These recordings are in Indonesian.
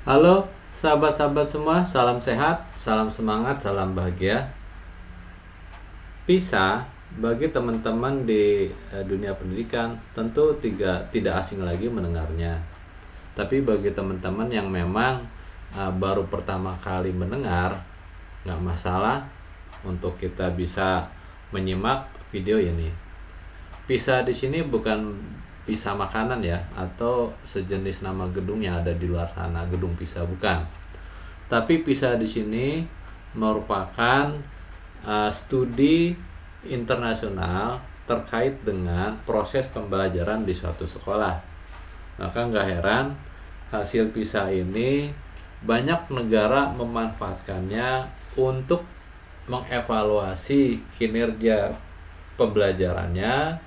Halo sahabat-sahabat semua, salam sehat, salam semangat, salam bahagia. PISA bagi teman-teman di dunia pendidikan tentu tidak asing lagi mendengarnya. Tapi bagi teman-teman yang memang baru pertama kali mendengar, nggak masalah untuk kita bisa menyimak video ini. PISA di sini bukan PISA makanan ya, atau sejenis nama gedung yang ada di luar sana, gedung PISA bukan. Tapi PISA di sini merupakan studi internasional terkait dengan proses pembelajaran di suatu sekolah. Maka nggak heran hasil PISA ini banyak negara memanfaatkannya untuk mengevaluasi kinerja pembelajarannya,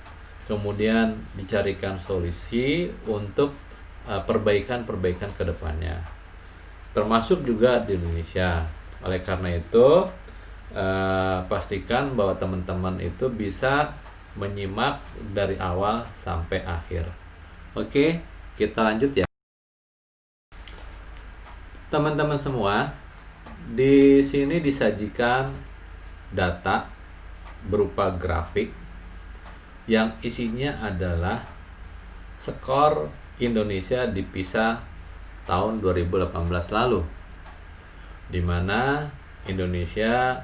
kemudian dicarikan solusi untuk perbaikan-perbaikan ke depannya, termasuk juga di Indonesia. Oleh karena itu, pastikan bahwa teman-teman itu bisa menyimak dari awal sampai akhir. Oke, kita lanjut ya. Teman-teman semua, di sini disajikan data berupa grafik yang isinya adalah skor Indonesia di PISA tahun 2018 lalu, di mana Indonesia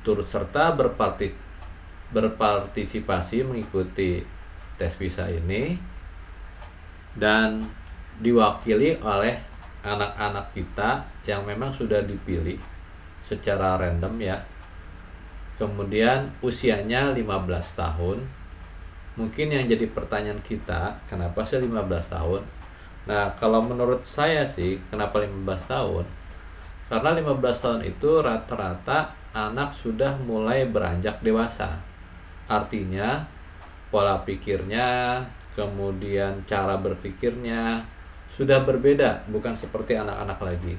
turut serta berpartisipasi mengikuti tes PISA ini dan diwakili oleh anak-anak kita yang memang sudah dipilih secara random ya. Kemudian usianya 15 tahun. Mungkin yang jadi pertanyaan kita, kenapa sih 15 tahun? Nah, kalau menurut saya sih, kenapa 15 tahun? Karena 15 tahun itu rata-rata anak sudah mulai beranjak dewasa. Artinya, pola pikirnya, kemudian cara berpikirnya sudah berbeda, bukan seperti anak-anak lagi.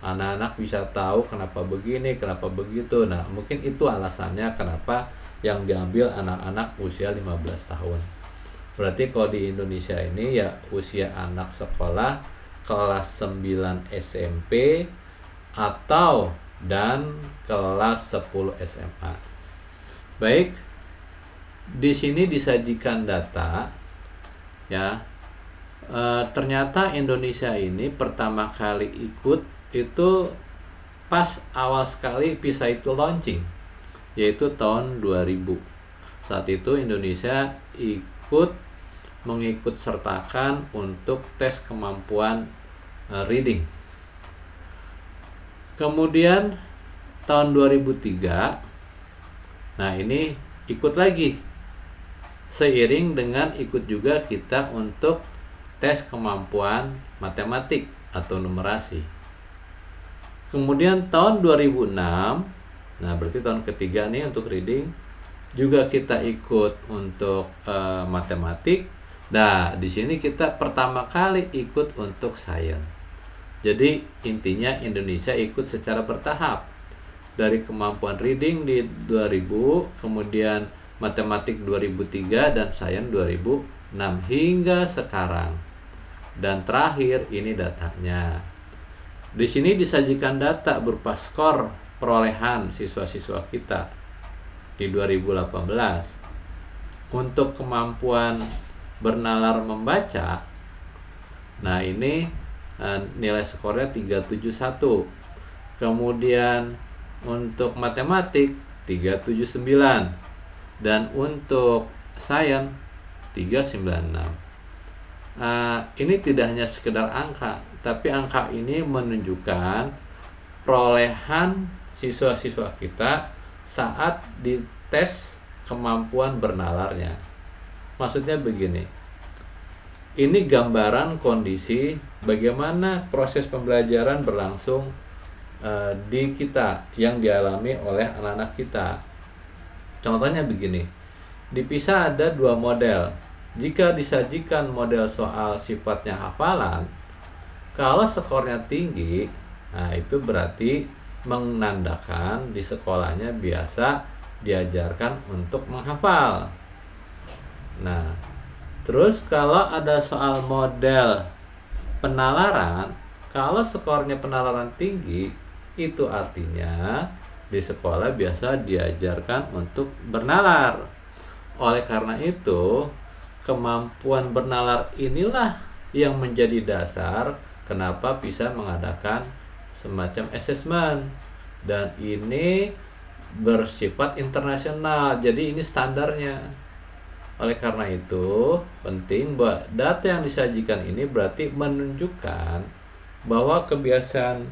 Anak-anak bisa tahu kenapa begini, kenapa begitu. Nah, mungkin itu alasannya kenapa yang diambil anak-anak usia 15 tahun. Berarti kalau di Indonesia ini ya usia anak sekolah kelas 9 SMP atau dan kelas 10 SMA. Baik, di sini disajikan data ya. Ternyata Indonesia ini pertama kali ikut itu pas awal sekali PISA itu launching, yaitu tahun 2000. Saat itu Indonesia mengikut sertakan untuk tes kemampuan reading. Kemudian tahun 2003, nah ini ikut lagi, seiring dengan ikut juga kita untuk tes kemampuan matematik atau numerasi. Kemudian tahun 2006, nah berarti tahun ketiga nih untuk reading, juga kita ikut untuk matematik. Nah, di sini kita pertama kali ikut untuk sains. Jadi intinya Indonesia ikut secara bertahap. Dari kemampuan reading di 2000, kemudian matematik 2003 dan sains 2006 hingga sekarang. Dan terakhir ini datanya. Di sini disajikan data berupa skor perolehan siswa-siswa kita di 2018. Untuk kemampuan bernalar membaca, nah ini nilai skornya 371. Kemudian untuk matematik 379 dan untuk sains 396. Ini tidak hanya sekedar angka, tapi angka ini menunjukkan perolehan siswa-siswa kita saat dites kemampuan bernalarnya. Maksudnya begini, ini gambaran kondisi bagaimana proses pembelajaran berlangsung di kita yang dialami oleh anak-anak kita. Contohnya begini, di PISA ada dua model. Jika disajikan model soal sifatnya hafalan, kalau skornya tinggi, nah itu berarti menandakan di sekolahnya biasa diajarkan untuk menghafal. Nah, terus kalau ada soal model penalaran, Kalau skornya penalaran tinggi, itu artinya di sekolah biasa diajarkan untuk bernalar. Oleh karena itu, kemampuan bernalar inilah yang menjadi dasar kenapa bisa mengadakan semacam asesmen. Dan ini bersifat internasional, jadi ini standarnya. Oleh karena itu, penting bahwa data yang disajikan ini berarti menunjukkan bahwa kebiasaan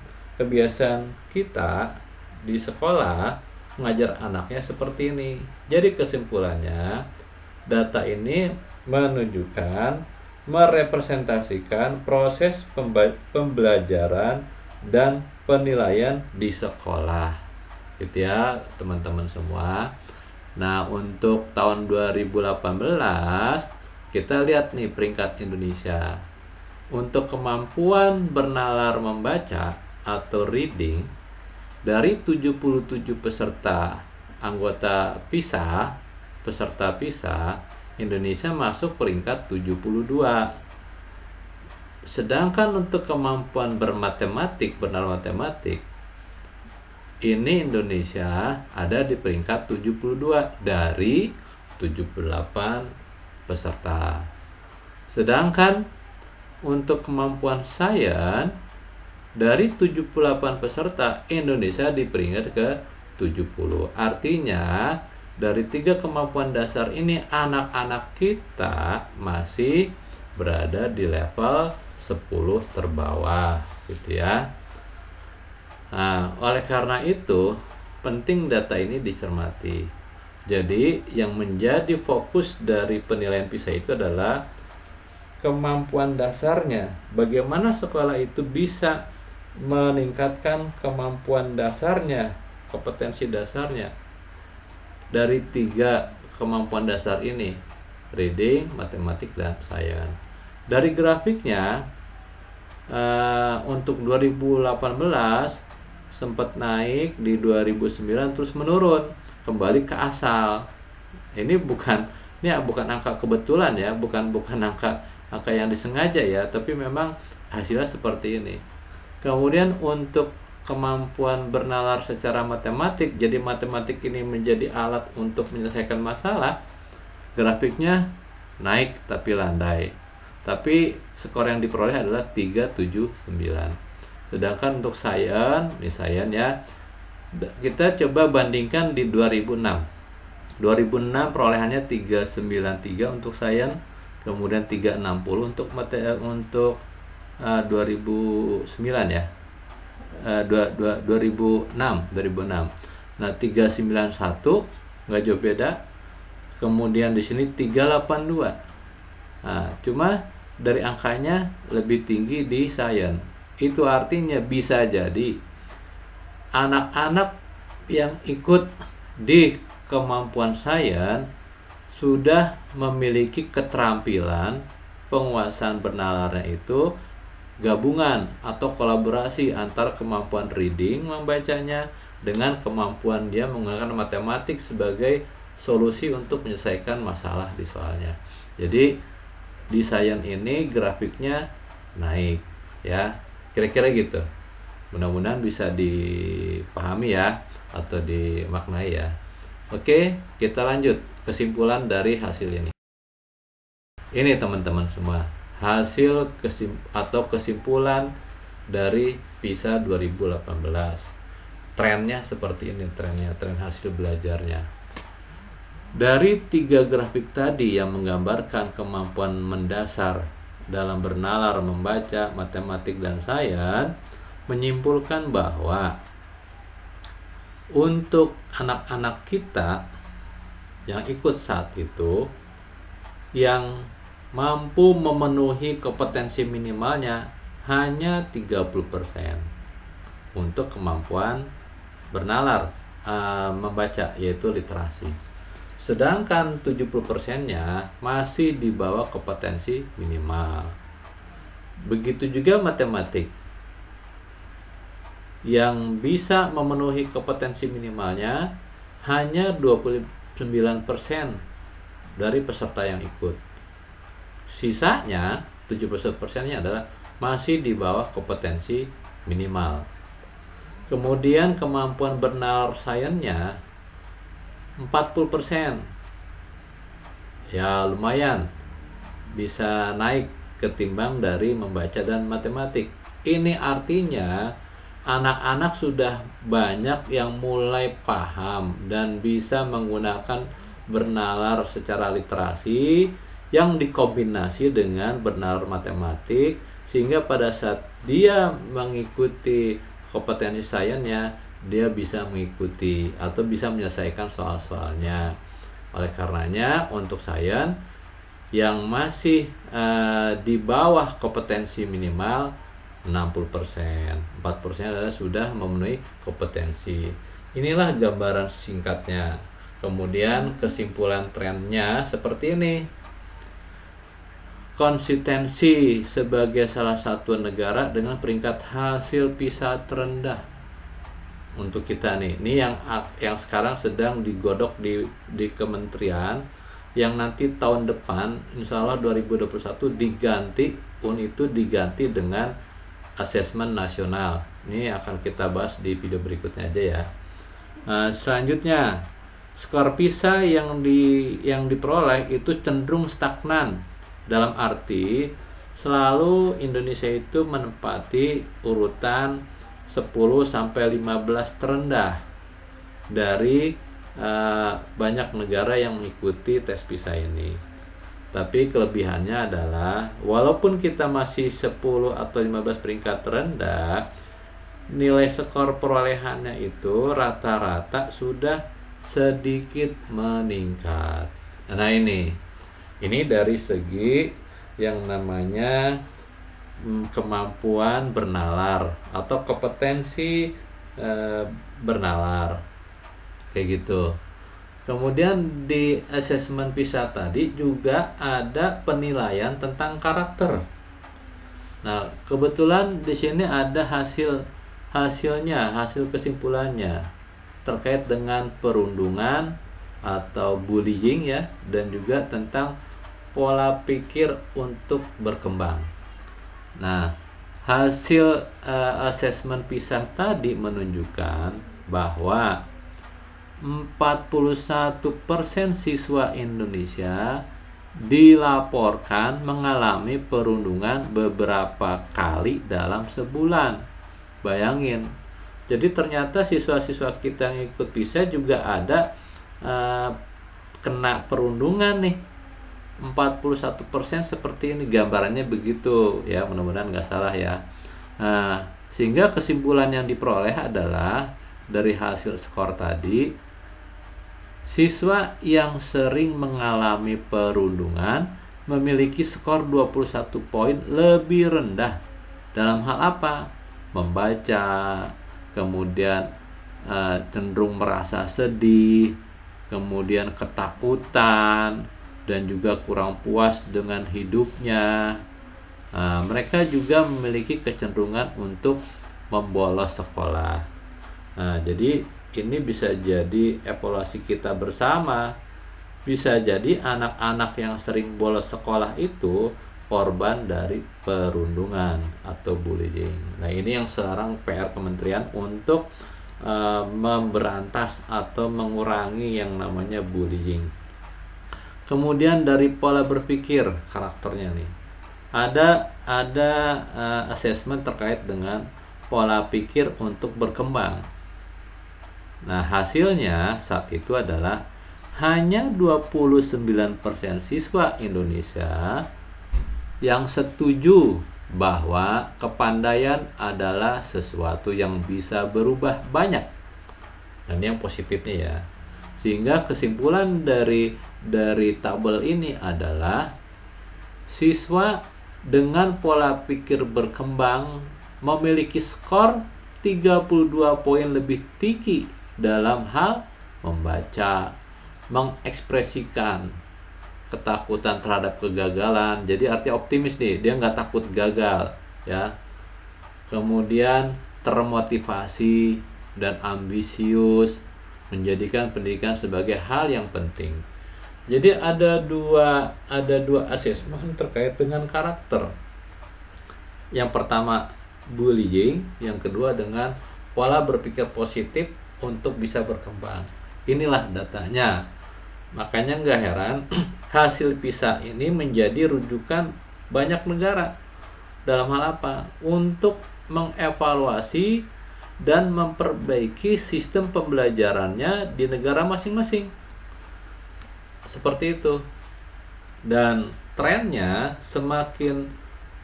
kita di sekolah mengajar anaknya seperti ini. Jadi kesimpulannya, data ini menunjukkan, merepresentasikan proses pembelajaran dan penilaian di sekolah. Gitu ya, teman-teman semua. Nah, untuk tahun 2018 kita lihat nih peringkat Indonesia. Untuk kemampuan bernalar membaca atau reading, dari 77 peserta anggota peserta PISA, Indonesia masuk peringkat 72. Sedangkan untuk kemampuan bernalar matematik, ini Indonesia ada di peringkat 72 dari 78 peserta. Sedangkan untuk kemampuan sains, dari 78 peserta, Indonesia di peringkat ke 70. Artinya, dari 3 kemampuan dasar ini, anak-anak kita masih berada di level 10 terbawah, gitu ya. Nah, oleh karena itu, penting data ini dicermati. Jadi, yang menjadi fokus dari penilaian PISA itu adalah kemampuan dasarnya. Bagaimana sekolah itu bisa meningkatkan kemampuan dasarnya, kompetensi dasarnya dari 3 kemampuan dasar ini, reading, matematik, dan sains. Dari grafiknya, untuk 2018 sempat naik, di 2009 terus menurun kembali ke asal. Ini bukan angka kebetulan ya, bukan angka yang disengaja ya, tapi memang hasilnya seperti ini. Kemudian untuk kemampuan bernalar secara matematik, jadi matematik ini menjadi alat untuk menyelesaikan masalah, grafiknya naik tapi landai. Tapi skor yang diperoleh adalah 379. Sedangkan untuk sains ya, kita coba bandingkan di 2006. 2006 perolehannya 393 untuk sains, kemudian 360 untuk 2009 ya. 2006. Nah, 391 nggak jauh beda. Kemudian di sini 382. Nah, cuma dari angkanya lebih tinggi di sains. Itu artinya bisa jadi anak-anak yang ikut di kemampuan sains sudah memiliki keterampilan penguasaan bernalarnya itu gabungan atau kolaborasi antara kemampuan reading membacanya dengan kemampuan dia menggunakan matematik sebagai solusi untuk menyelesaikan masalah di soalnya. Jadi di sains ini grafiknya naik ya, kira-kira gitu. Mudah-mudahan bisa dipahami ya, atau dimaknai ya. Oke, kita lanjut kesimpulan dari hasil ini. Ini teman-teman semua, hasil kesimpulan dari PISA 2018. Trennya seperti ini, tren hasil belajarnya. Dari 3 grafik tadi yang menggambarkan kemampuan mendasar dalam bernalar, membaca, matematik, dan sains, menyimpulkan bahwa untuk anak-anak kita yang ikut saat itu, yang mampu memenuhi kompetensi minimalnya hanya 30% untuk kemampuan bernalar, membaca, yaitu literasi. Sedangkan 70%-nya masih di bawah kompetensi minimal. Begitu juga matematik, yang bisa memenuhi kompetensi minimalnya hanya 29% dari peserta yang ikut. Sisanya 71%-nya adalah masih di bawah kompetensi minimal. Kemudian kemampuan bernalar sainsnya 40%. Ya lumayan, bisa naik ketimbang dari membaca dan matematik. Ini artinya anak-anak sudah banyak yang mulai paham dan bisa menggunakan bernalar secara literasi yang dikombinasi dengan bernalar matematik, sehingga pada saat dia mengikuti kompetensi sainsnya, dia bisa mengikuti atau bisa menyelesaikan soal-soalnya. Oleh karenanya untuk sains yang masih di bawah kompetensi minimal 60%, 4% adalah sudah memenuhi kompetensi. Inilah gambaran singkatnya. Kemudian kesimpulan trennya seperti ini. Konsistensi sebagai salah satu negara dengan peringkat hasil PISA terendah untuk kita nih. Ini yang sekarang sedang digodok di kementerian, yang nanti tahun depan insya Allah 2021 diganti itu diganti dengan asesmen nasional. Ini akan kita bahas di video berikutnya aja ya. Selanjutnya, skor PISA yang diperoleh itu cenderung stagnan, dalam arti selalu Indonesia itu menempati urutan 10-15 terendah dari banyak negara yang mengikuti tes PISA ini. Tapi kelebihannya adalah walaupun kita masih 10 atau 15 peringkat terendah, nilai skor perolehannya itu rata-rata sudah sedikit meningkat. Nah ini dari segi yang namanya kemampuan bernalar atau kompetensi bernalar kayak gitu. Kemudian di asesmen PISA tadi juga ada penilaian tentang karakter. Nah, kebetulan di sini ada hasil kesimpulannya terkait dengan perundungan atau bullying ya, dan juga tentang pola pikir untuk berkembang. Nah, hasil asesmen PISA tadi menunjukkan bahwa 41% siswa Indonesia dilaporkan mengalami perundungan beberapa kali dalam sebulan. Bayangin. Jadi ternyata siswa-siswa kita yang ikut PISA juga ada kena perundungan nih. 41% seperti ini, gambarannya begitu ya, mudah-mudahan nggak salah ya. Sehingga kesimpulan yang diperoleh adalah dari hasil skor tadi, siswa yang sering mengalami perundungan memiliki skor 21 poin lebih rendah dalam hal apa? Membaca, kemudian cenderung merasa sedih, kemudian ketakutan, dan juga kurang puas dengan hidupnya. Mereka juga memiliki kecenderungan untuk membolos sekolah. Jadi ini bisa jadi evaluasi kita bersama. Bisa jadi anak-anak yang sering bolos sekolah itu korban dari perundungan atau bullying. Nah, ini yang sekarang PR kementerian untuk memberantas atau mengurangi yang namanya bullying. Kemudian dari pola berpikir karakternya nih, ada asesmen terkait dengan pola pikir untuk berkembang. Nah, hasilnya saat itu adalah hanya 29% siswa Indonesia yang setuju bahwa kepandaian adalah sesuatu yang bisa berubah banyak. Dan yang positifnya ya. Sehingga kesimpulan dari tabel ini adalah siswa dengan pola pikir berkembang memiliki skor 32 poin lebih tinggi dalam hal membaca, mengekspresikan ketakutan terhadap kegagalan. Jadi artinya optimis nih, dia nggak takut gagal ya. Kemudian termotivasi dan ambisius, menjadikan pendidikan sebagai hal yang penting. Jadi ada dua asesmen terkait dengan karakter. Yang pertama bullying, yang kedua dengan pola berpikir positif untuk bisa berkembang. Inilah datanya. Makanya nggak heran hasil PISA ini menjadi rujukan banyak negara. Dalam hal apa? Untuk mengevaluasi dan memperbaiki sistem pembelajarannya di negara masing-masing. Seperti itu. Dan trennya semakin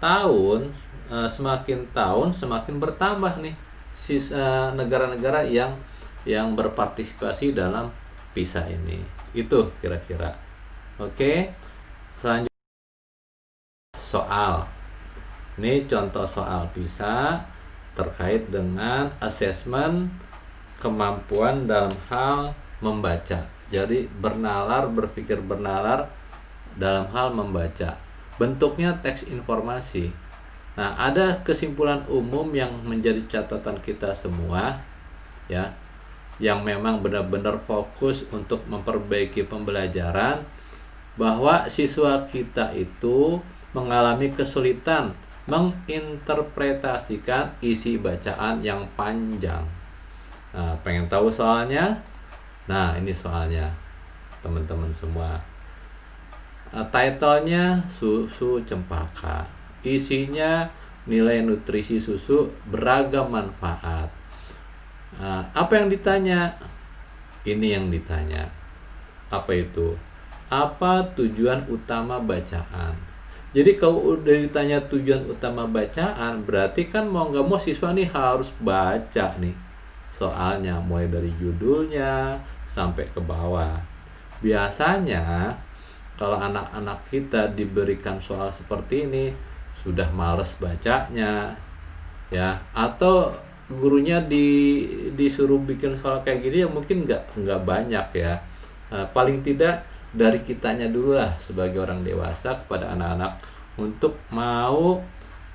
tahun semakin bertambah nih negara-negara yang berpartisipasi dalam PISA ini. Itu kira-kira. Oke. Selanjutnya soal. Ini contoh soal PISA terkait dengan asesmen kemampuan dalam hal membaca. Jadi berpikir bernalar dalam hal membaca. Bentuknya teks informasi. Nah, ada kesimpulan umum yang menjadi catatan kita semua, ya, yang memang benar-benar fokus untuk memperbaiki pembelajaran, bahwa siswa kita itu mengalami kesulitan menginterpretasikan isi bacaan yang panjang. Nah, pengen tahu soalnya? Nah, ini soalnya, teman-teman semua. Titlenya Susu Cempaka. Isinya nilai nutrisi susu beragam manfaat. Apa yang ditanya? Ini yang ditanya. Apa itu? Apa tujuan utama bacaan? Jadi kalau udah ditanya tujuan utama bacaan, berarti kan mau nggak mau siswa nih harus baca nih soalnya, mulai dari judulnya sampai ke bawah. Biasanya kalau anak-anak kita diberikan soal seperti ini, sudah males bacanya, ya, atau gurunya disuruh bikin soal kayak gini ya mungkin nggak banyak ya. Paling tidak dari kitanya dulu lah sebagai orang dewasa kepada anak-anak untuk mau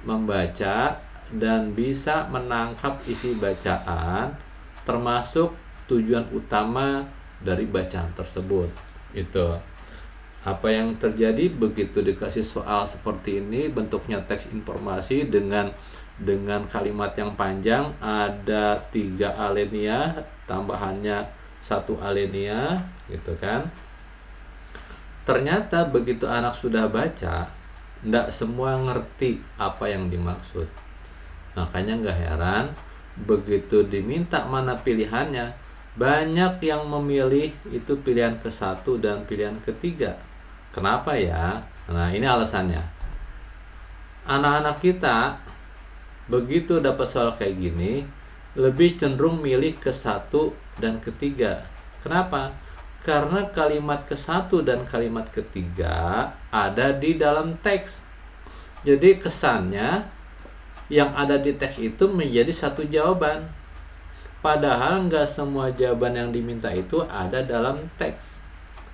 membaca dan bisa menangkap isi bacaan, termasuk tujuan utama dari bacaan tersebut. Itu apa yang terjadi begitu dikasih soal seperti ini, bentuknya teks informasi dengan kalimat yang panjang, ada 3 alinea, tambahannya 1 alinea, gitu kan. Ternyata begitu anak sudah baca, tidak semua ngerti apa yang dimaksud. Makanya nggak heran begitu diminta mana pilihannya, banyak yang memilih itu pilihan ke-1 dan pilihan ke-3. Kenapa ya? Nah, ini alasannya. Anak-anak kita begitu dapat soal kayak gini, lebih cenderung milih ke-1 dan ke-3. Kenapa? Karena kalimat ke-1 dan kalimat ke-3 ada di dalam teks. Jadi kesannya yang ada di teks itu menjadi satu jawaban. Padahal nggak semua jawaban yang diminta itu ada dalam teks.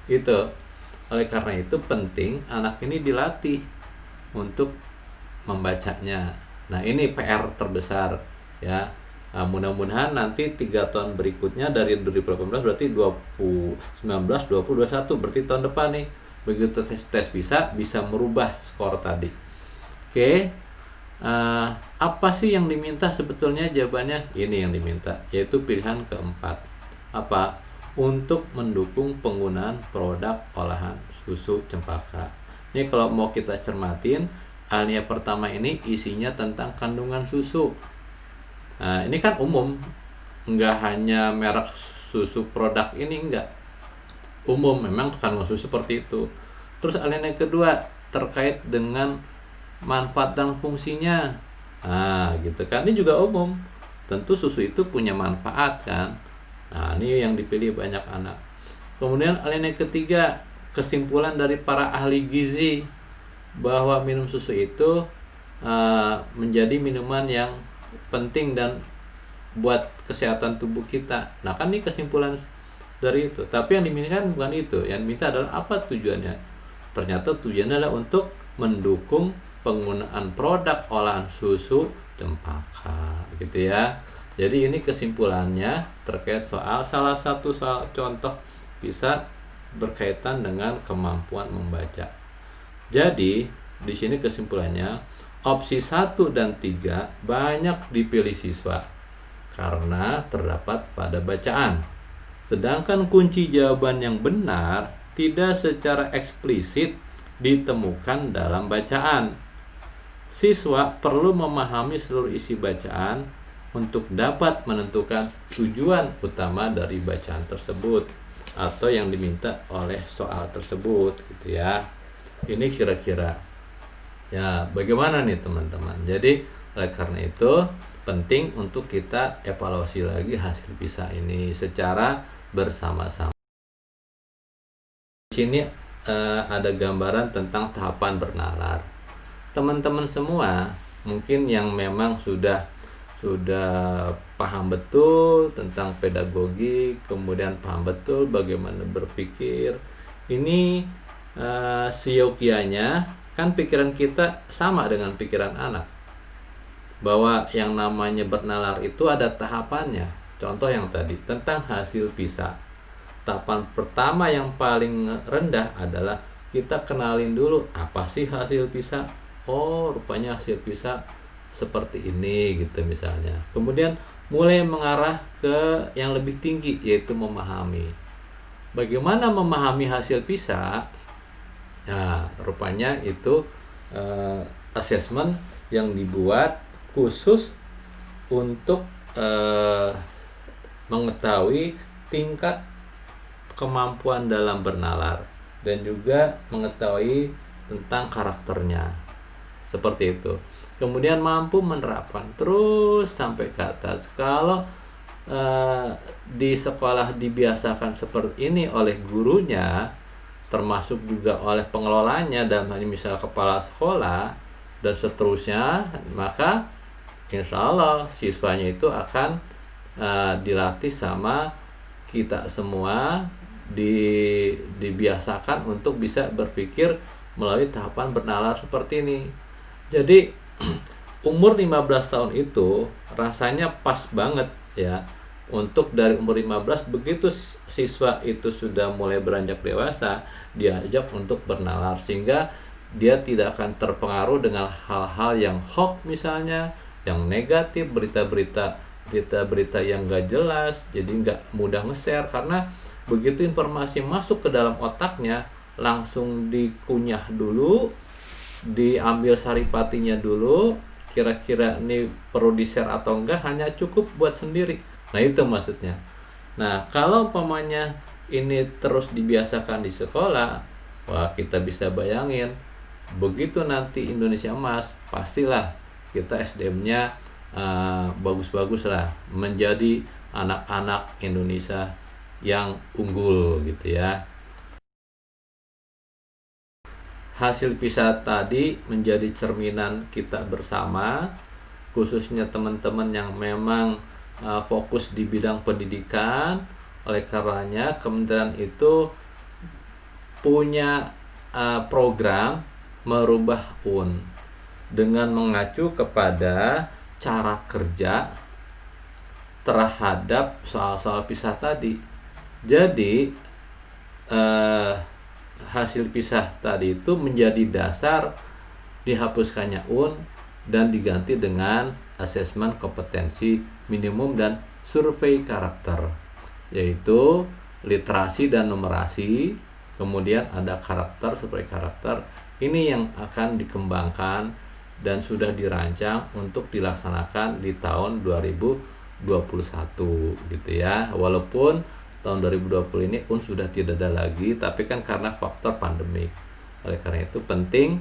Gitu. Oleh karena itu penting anak ini dilatih untuk membacanya. Nah, ini PR terbesar ya. Nah, mudah-mudahan nanti 3 tahun berikutnya dari 2018 berarti 2019, 20, 21 berarti tahun depan nih begitu tes bisa merubah skor tadi. Oke. Apa sih yang diminta sebetulnya jawabannya? Ini yang diminta, yaitu pilihan keempat. Apa? Untuk mendukung penggunaan produk olahan susu cempaka. Ini kalau mau kita cermatin, alinea pertama ini isinya tentang kandungan susu. Nah, ini kan umum, nggak hanya merek susu produk ini, nggak umum, memang kandungan susu seperti itu. Terus alinea kedua terkait dengan manfaat dan fungsinya. Nah, gitu kan, ini juga umum. Tentu susu itu punya manfaat kan. Nah, ini yang dipilih banyak anak. Kemudian alinea ketiga, kesimpulan dari para ahli gizi bahwa minum susu itu menjadi minuman yang penting dan buat kesehatan tubuh kita. Nah, kan ini kesimpulan dari itu. Tapi yang diminta bukan itu. Yang diminta adalah apa tujuannya? Ternyata tujuannya adalah untuk mendukung penggunaan produk olahan susu cempaka, gitu ya. Jadi ini kesimpulannya terkait soal salah satu soal contoh bisa berkaitan dengan kemampuan membaca. Jadi di sini kesimpulannya, Opsi 1 dan 3 banyak dipilih siswa karena terdapat pada bacaan. Sedangkan kunci jawaban yang benar tidak secara eksplisit ditemukan dalam bacaan. Siswa perlu memahami seluruh isi bacaan untuk dapat menentukan tujuan utama dari bacaan tersebut atau yang diminta oleh soal tersebut gitu ya. Ini kira-kira ya bagaimana nih teman-teman. Jadi oleh karena itu penting untuk kita evaluasi lagi hasil PISA ini secara bersama-sama. Di sini ada gambaran tentang tahapan bernalar. Teman-teman semua mungkin yang memang sudah paham betul tentang pedagogi, kemudian paham betul bagaimana berpikir. Ini siokianya kan pikiran kita sama dengan pikiran anak, bahwa yang namanya bernalar itu ada tahapannya. Contoh yang tadi tentang hasil PISA, tahapan pertama yang paling rendah adalah kita kenalin dulu apa sih hasil PISA. Oh, rupanya hasil PISA seperti ini gitu misalnya. Kemudian mulai mengarah ke yang lebih tinggi, yaitu memahami. Bagaimana memahami hasil PISA? Nah, rupanya itu assessment yang dibuat khusus untuk mengetahui tingkat kemampuan dalam bernalar dan juga mengetahui tentang karakternya. Seperti itu. Kemudian mampu menerapkan terus sampai ke atas. Kalau di sekolah dibiasakan seperti ini oleh gurunya, termasuk juga oleh pengelolanya dan misal kepala sekolah dan seterusnya, maka insya Allah siswanya itu akan dilatih sama kita semua, dibiasakan untuk bisa berpikir melalui tahapan bernalar seperti ini. Jadi umur 15 tahun itu rasanya pas banget ya, untuk dari umur 15 begitu siswa itu sudah mulai beranjak dewasa, diajak untuk bernalar sehingga dia tidak akan terpengaruh dengan hal-hal yang hoax misalnya, yang negatif, berita-berita yang gak jelas, jadi gak mudah nge-share karena begitu informasi masuk ke dalam otaknya langsung dikunyah dulu, diambil saripatinya dulu, kira-kira ini perlu di-share atau enggak, hanya cukup buat sendiri. Nah itu maksudnya. Nah kalau umpamanya ini terus dibiasakan di sekolah, wah kita bisa bayangin begitu nanti Indonesia Emas, pastilah kita SDM-nya bagus-bagus lah, menjadi anak-anak Indonesia yang unggul gitu ya. Hasil PISA tadi menjadi cerminan kita bersama, khususnya teman-teman yang memang fokus di bidang pendidikan. Oleh karenanya Kementerian itu punya program merubah UN dengan mengacu kepada cara kerja terhadap soal-soal PISA tadi. Jadi hasil PISA tadi itu menjadi dasar dihapuskannya UN dan diganti dengan asesmen kompetensi minimum dan survei karakter, yaitu literasi dan numerasi, kemudian ada karakter, survei karakter. Ini yang akan dikembangkan dan sudah dirancang untuk dilaksanakan di tahun 2021 gitu ya. Walaupun tahun 2020 ini UN sudah tidak ada lagi, tapi kan karena faktor pandemik. Oleh karena itu penting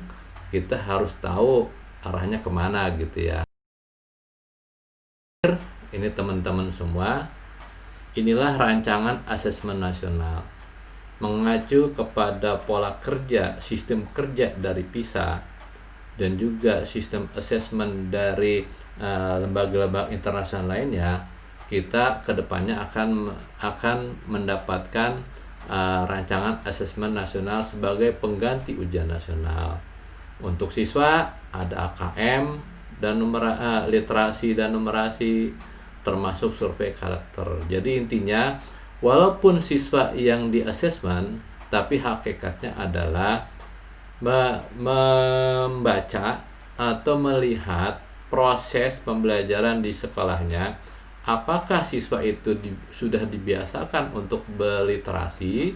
kita harus tahu arahnya kemana gitu ya. Ini teman-teman semua, inilah rancangan asesmen nasional mengacu kepada pola kerja, sistem kerja dari PISA dan juga sistem asesmen dari lembaga-lembaga internasional lainnya. Kita kedepannya akan mendapatkan rancangan asesmen nasional sebagai pengganti ujian nasional. Untuk siswa ada AKM dan literasi dan numerasi, termasuk survei karakter. Jadi intinya walaupun siswa yang di asesmen, tapi hakikatnya adalah membaca atau melihat proses pembelajaran di sekolahnya, apakah siswa itu sudah dibiasakan untuk berliterasi,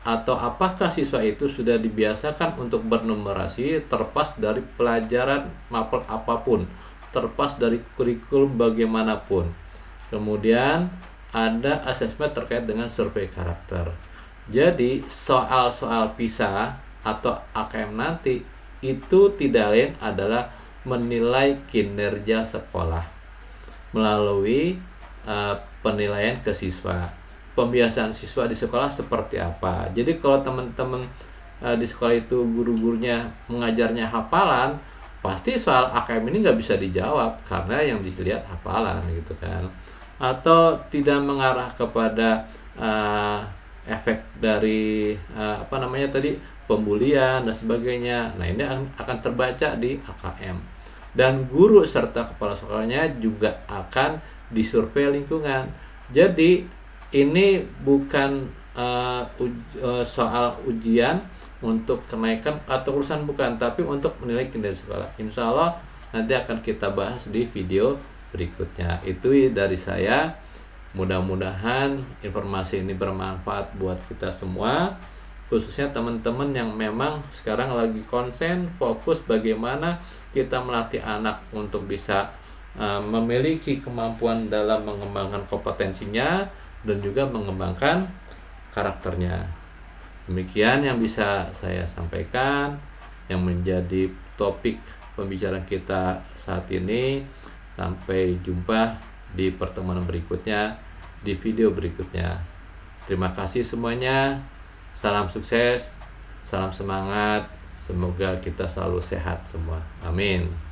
atau apakah siswa itu sudah dibiasakan untuk bernumerasi terlepas dari pelajaran mapel apapun, terlepas dari kurikulum bagaimanapun. Kemudian ada asesmen terkait dengan survei karakter. Jadi soal-soal PISA atau AKM nanti itu tidak lain adalah menilai kinerja sekolah melalui penilaian ke siswa. Pembiasaan siswa di sekolah seperti apa. Jadi kalau teman-teman di sekolah itu guru-gurunya mengajarnya hafalan, pasti soal AKM ini nggak bisa dijawab karena yang dilihat hafalan gitu kan. Atau tidak mengarah kepada efek dari pembulian dan sebagainya. Nah, ini akan terbaca di AKM. Dan guru serta kepala sekolahnya juga akan disurvei lingkungan. Jadi ini bukan soal ujian untuk kenaikan atau urusan, bukan, tapi untuk menilai kinerja sekolah. Insya Allah nanti akan kita bahas di video berikutnya. Itu dari saya. Mudah-mudahan informasi ini bermanfaat buat kita semua, khususnya teman-teman yang memang sekarang lagi konsen fokus bagaimana kita melatih anak untuk bisa memiliki kemampuan dalam mengembangkan kompetensinya dan juga mengembangkan karakternya. Demikian yang bisa saya sampaikan yang menjadi topik pembicaraan kita saat ini. Sampai jumpa di pertemuan berikutnya, di video berikutnya. Terima kasih semuanya. Salam sukses, salam semangat. Semoga kita selalu sehat semua. Amin.